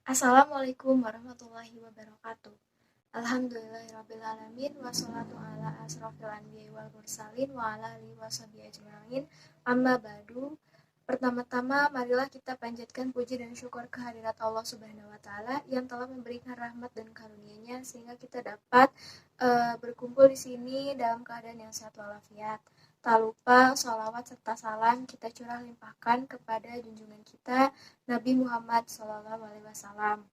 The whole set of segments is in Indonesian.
Assalamualaikum warahmatullahi wabarakatuh. Alhamdulillahirrabbilalamin. Wassalatu ala asrofil anbiya wal mursalin wa ala alihi washabihi ajma'in. Amma ba'du. Pertama-tama marilah kita panjatkan puji dan syukur kehadirat Allah Subhanahu wa taala yang telah memberikan rahmat dan karunia-Nya sehingga kita dapat berkumpul di sini dalam keadaan yang sehat walafiat. Tak lupa sholawat serta salam kita curah limpahkan kepada junjungan kita Nabi Muhammad SAW.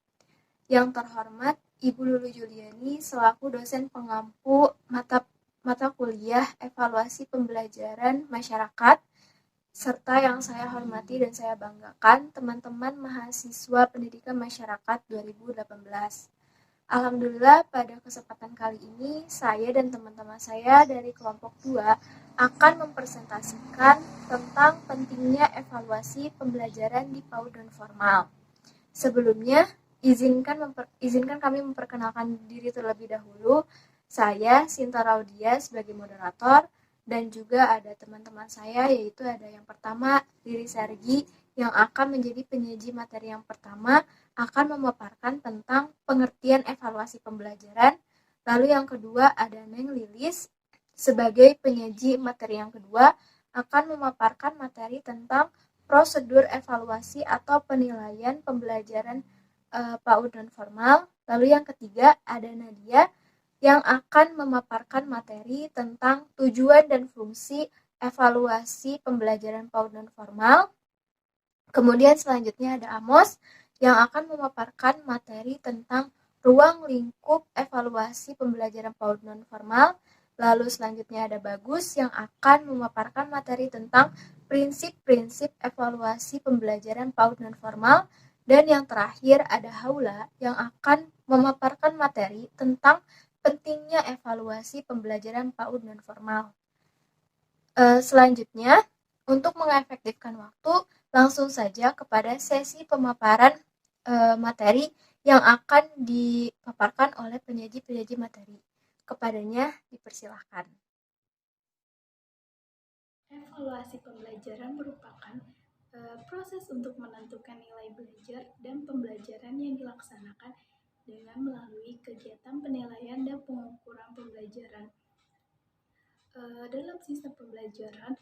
Yang terhormat Ibu Lulu Juliani selaku dosen pengampu mata kuliah evaluasi pembelajaran masyarakat, serta yang saya hormati dan saya banggakan teman-teman mahasiswa pendidikan masyarakat 2018. Alhamdulillah pada kesempatan kali ini saya dan teman-teman saya dari kelompok 2 akan mempresentasikan tentang pentingnya evaluasi pembelajaran di PAUD dan formal. Sebelumnya, izinkan kami memperkenalkan diri terlebih dahulu. Saya Sinta Raudia sebagai moderator dan juga ada teman-teman saya, yaitu ada yang pertama Riri Sergi yang akan menjadi penyaji materi yang pertama, akan memaparkan tentang pengertian evaluasi pembelajaran. Lalu yang kedua ada Neng Lilis sebagai penyaji materi yang kedua, akan memaparkan materi tentang prosedur evaluasi atau penilaian pembelajaran PAUD dan formal. Lalu yang ketiga ada Nadia yang akan memaparkan materi tentang tujuan dan fungsi evaluasi pembelajaran PAUD dan formal. Kemudian selanjutnya ada Amos yang akan memaparkan materi tentang ruang lingkup evaluasi pembelajaran PAUD non formal. Lalu selanjutnya ada Bagus yang akan memaparkan materi tentang prinsip-prinsip evaluasi pembelajaran PAUD non formal. Dan yang terakhir ada Haula yang akan memaparkan materi tentang pentingnya evaluasi pembelajaran PAUD non formal. Selanjutnya, untuk mengefektifkan waktu, langsung saja kepada sesi pemaparan materi yang akan dipaparkan oleh penyaji-penyaji materi. Kepadanya dipersilahkan. Evaluasi pembelajaran merupakan proses untuk menentukan nilai belajar dan pembelajaran yang dilaksanakan dengan melalui kegiatan penilaian dan pengukuran pembelajaran. Dalam sistem pembelajaran,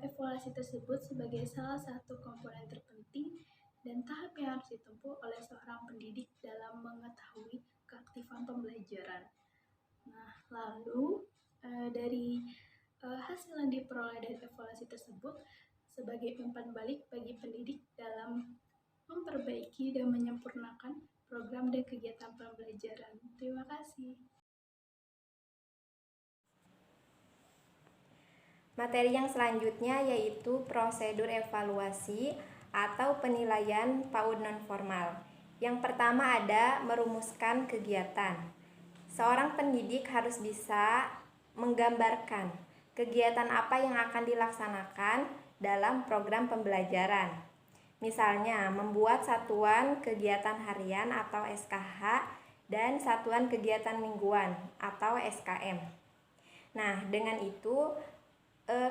evaluasi tersebut sebagai salah satu komponen terpenting dan tahap yang harus ditempuh oleh seorang pendidik dalam mengetahui keaktifan pembelajaran. Nah, lalu dari hasil yang diperoleh dari evaluasi tersebut sebagai umpan balik bagi pendidik dalam memperbaiki dan menyempurnakan program dan kegiatan pembelajaran. Terima kasih. Materi yang selanjutnya yaitu prosedur evaluasi atau penilaian PAUD non formal. Yang pertama ada merumuskan kegiatan. Seorang pendidik harus bisa menggambarkan kegiatan apa yang akan dilaksanakan dalam program pembelajaran. Misalnya, membuat satuan kegiatan harian atau SKH dan satuan kegiatan mingguan atau SKM. Nah, dengan itu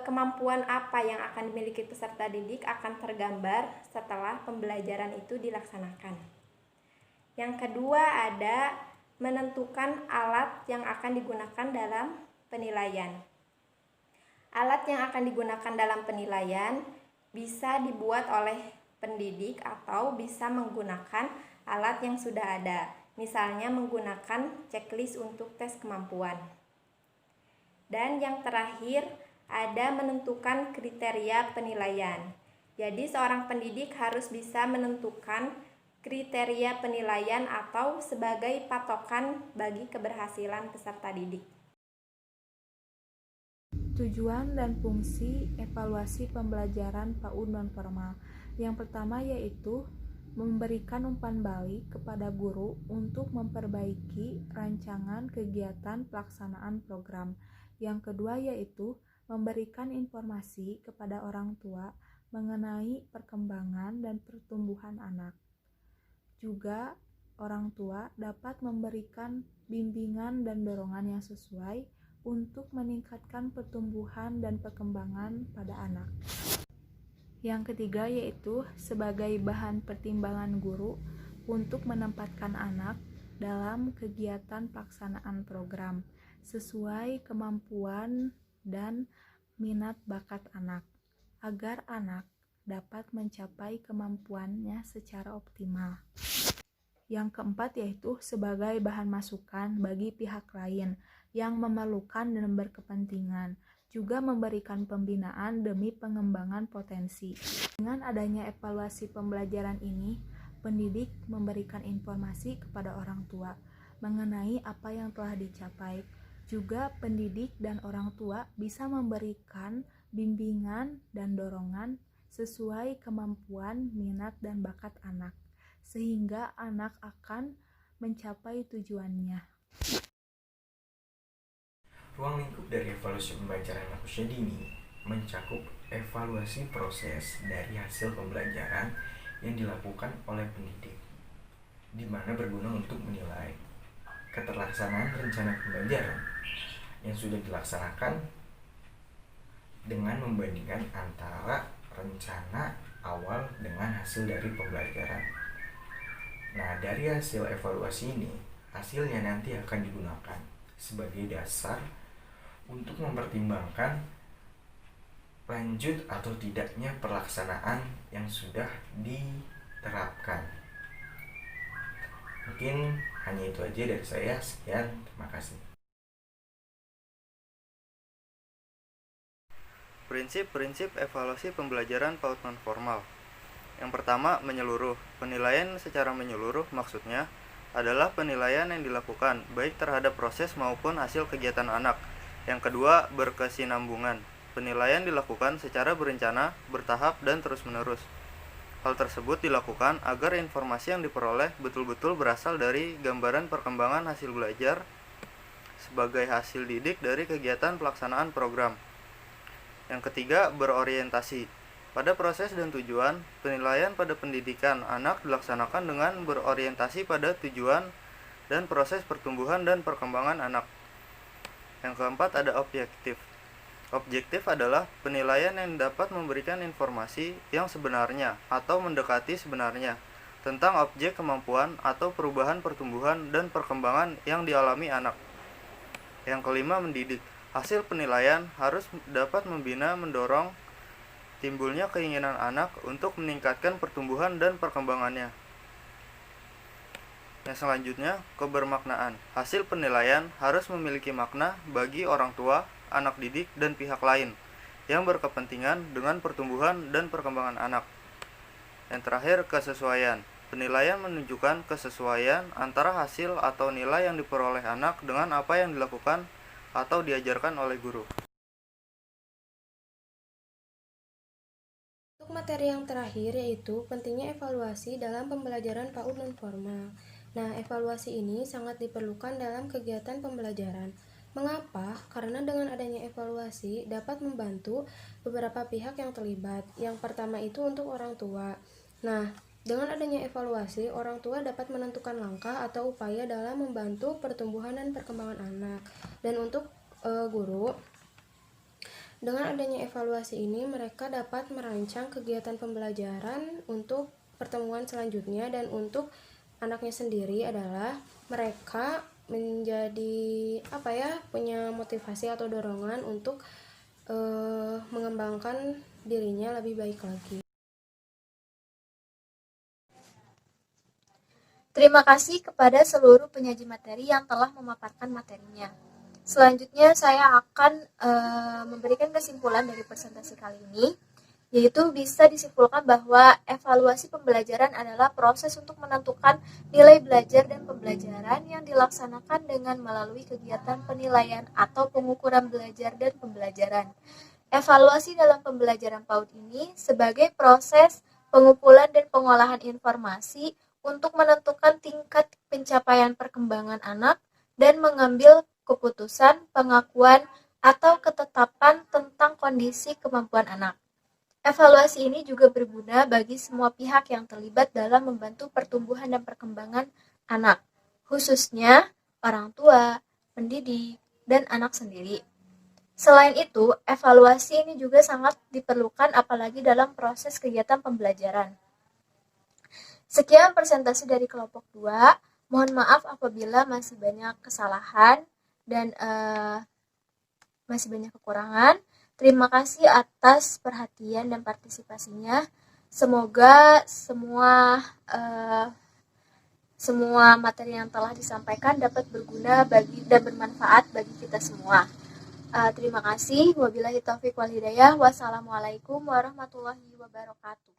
kemampuan apa yang akan dimiliki peserta didik akan tergambar setelah pembelajaran itu dilaksanakan. Yang kedua ada menentukan alat yang akan digunakan dalam penilaian. Alat yang akan digunakan dalam penilaian bisa dibuat oleh pendidik atau bisa menggunakan alat yang sudah ada, misalnya menggunakan checklist untuk tes kemampuan. Dan yang terakhir ada menentukan kriteria penilaian. Jadi seorang pendidik harus bisa menentukan kriteria penilaian atau sebagai patokan bagi keberhasilan peserta didik. Tujuan dan fungsi evaluasi pembelajaran PAUD non formal. Yang pertama yaitu memberikan umpan balik kepada guru untuk memperbaiki rancangan kegiatan pelaksanaan program. Yang kedua yaitu memberikan informasi kepada orang tua mengenai perkembangan dan pertumbuhan anak. Juga orang tua dapat memberikan bimbingan dan dorongan yang sesuai untuk meningkatkan pertumbuhan dan perkembangan pada anak. Yang ketiga yaitu sebagai bahan pertimbangan guru untuk menempatkan anak dalam kegiatan pelaksanaan program sesuai kemampuan dan minat bakat anak, agar anak dapat mencapai kemampuannya secara optimal. Yang keempat yaitu sebagai bahan masukan bagi pihak lain yang memerlukan dan berkepentingan, juga memberikan pembinaan demi pengembangan potensi. Dengan adanya evaluasi pembelajaran ini, pendidik memberikan informasi kepada orang tua mengenai apa yang telah dicapai. Juga pendidik dan orang tua bisa memberikan bimbingan dan dorongan sesuai kemampuan, minat, dan bakat anak, sehingga anak akan mencapai tujuannya. Ruang lingkup dari evaluasi pembelajaran anak usia dini mencakup evaluasi proses dari hasil pembelajaran yang dilakukan oleh pendidik, di mana berguna untuk menilai keterlaksanaan rencana pembelajaran yang sudah dilaksanakan dengan membandingkan antara rencana awal dengan hasil dari pembelajaran. Nah, dari hasil evaluasi ini, hasilnya nanti akan digunakan sebagai dasar untuk mempertimbangkan lanjut atau tidaknya pelaksanaan yang sudah diterapkan. Mungkin hanya itu aja dari saya. Sekian, terima kasih. Prinsip-prinsip evaluasi pembelajaran PAUD non-formal. Yang pertama, menyeluruh. Penilaian secara menyeluruh maksudnya adalah penilaian yang dilakukan baik terhadap proses maupun hasil kegiatan anak. Yang kedua, berkesinambungan. Penilaian dilakukan secara berencana, bertahap, dan terus-menerus. Hal tersebut dilakukan agar informasi yang diperoleh betul-betul berasal dari gambaran perkembangan hasil belajar sebagai hasil didik dari kegiatan pelaksanaan program. Yang ketiga, berorientasi. Pada proses dan tujuan, penilaian pada pendidikan anak dilaksanakan dengan berorientasi pada tujuan dan proses pertumbuhan dan perkembangan anak. Yang keempat, ada objektif. Objektif adalah penilaian yang dapat memberikan informasi yang sebenarnya atau mendekati sebenarnya tentang objek kemampuan atau perubahan pertumbuhan dan perkembangan yang dialami anak. Yang kelima, mendidik. Hasil penilaian harus dapat membina, mendorong timbulnya keinginan anak untuk meningkatkan pertumbuhan dan perkembangannya. Yang selanjutnya, kebermaknaan. Hasil penilaian harus memiliki makna bagi orang tua, anak didik, dan pihak lain yang berkepentingan dengan pertumbuhan dan perkembangan anak. Yang terakhir, kesesuaian. Penilaian menunjukkan kesesuaian antara hasil atau nilai yang diperoleh anak dengan apa yang dilakukan atau diajarkan oleh guru. Untuk materi yang terakhir yaitu pentingnya evaluasi dalam pembelajaran PAUD non-formal. Nah, evaluasi ini sangat diperlukan dalam kegiatan pembelajaran. Mengapa? Karena dengan adanya evaluasi dapat membantu beberapa pihak yang terlibat. Yang pertama itu untuk orang tua. Nah, dengan adanya evaluasi, orang tua dapat menentukan langkah atau upaya dalam membantu pertumbuhan dan perkembangan anak. Dan untuk guru, dengan adanya evaluasi ini, mereka dapat merancang kegiatan pembelajaran untuk pertemuan selanjutnya, dan untuk anaknya sendiri adalah mereka menjadi punya motivasi atau dorongan untuk mengembangkan dirinya lebih baik lagi. Terima kasih kepada seluruh penyaji materi yang telah memaparkan materinya. Selanjutnya saya akan memberikan kesimpulan dari presentasi kali ini, yaitu bisa disimpulkan bahwa evaluasi pembelajaran adalah proses untuk menentukan nilai belajar dan pembelajaran yang dilaksanakan dengan melalui kegiatan penilaian atau pengukuran belajar dan pembelajaran. Evaluasi dalam pembelajaran PAUD ini sebagai proses pengumpulan dan pengolahan informasi untuk menentukan tingkat pencapaian perkembangan anak dan mengambil keputusan, pengakuan, atau ketetapan tentang kondisi kemampuan anak. Evaluasi ini juga berguna bagi semua pihak yang terlibat dalam membantu pertumbuhan dan perkembangan anak, khususnya orang tua, pendidik, dan anak sendiri. Selain itu, evaluasi ini juga sangat diperlukan apalagi dalam proses kegiatan pembelajaran. Sekian presentasi dari kelompok 2. Mohon maaf apabila masih banyak kesalahan dan masih banyak kekurangan. Terima kasih atas perhatian dan partisipasinya. Semoga semua materi yang telah disampaikan dapat berguna dan bermanfaat bagi kita semua. Terima kasih. Wabillahi taufiq wal hidayah. Wassalamualaikum warahmatullahi wabarakatuh.